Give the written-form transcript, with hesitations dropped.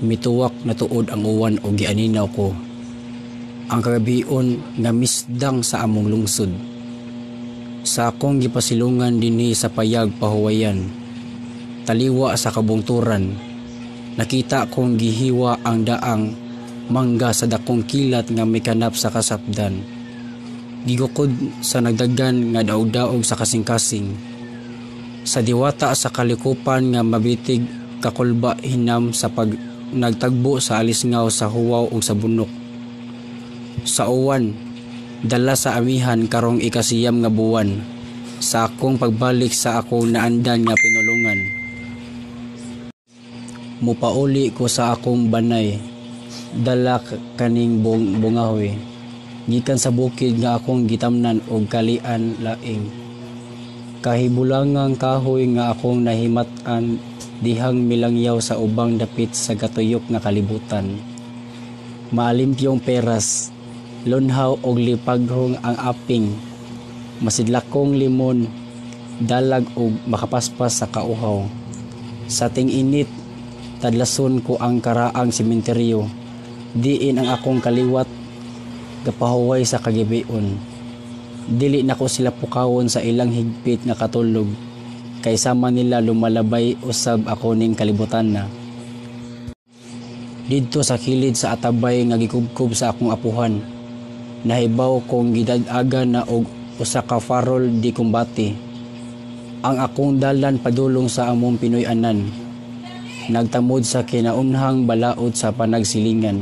Mituwak na tuod ang uwan o gianinaw ko. Ang kagabion nga misdang sa among lungsod. Sa akong gipasilungan dinhi sa payag pahuwayan. Taliwa sa kabungturan. Nakita kong gihiwa ang daang mangga sa dakong kilat nga may kanap sa kasapdan. Gigukod sa nagdagan nga daog-daog sa kasing-kasing. Sa diwata sa kalikupan nga mabitig kakulba hinam sa pag nagtagbo sa alisngaw sa huwaw o sa bunok. Sa uwan, dala sa amihan karong ikasiyam nga buwan, sa akong pagbalik sa akong naandan nga pinulungan. Mupauli ko sa akong banay, dala kaning bungahoy, gikan sa bukid nga akong gitamnan og kalian laing. Kahibulangang kahoy nga akong nahimatan dihang milangyaw sa ubang dapit sa gatuyok nga kalibutan. Maalimpyong peras, lunhaw og lipaghong ang aping, masidlakong limon, dalag og makapaspas sa kauhaw. Sa ting-init, tadlason ko ang karaang sementeryo, diin ang akong kaliwat, gapahuway sa kagibion. Dili na ko sila pukawon sa ilang higpit nga katulog, kay sama nila lumalabay usab ako ning kalibutan na. Didto sa kilid sa atabay nga gikubkob sa akong apuhan, nahibaw kong gidadagan na og usa ka farol di kumbati. Ang akong dalan padulong sa among Pinoy-anan, nagtamod sa kinaunhang balaod sa panagsilingan.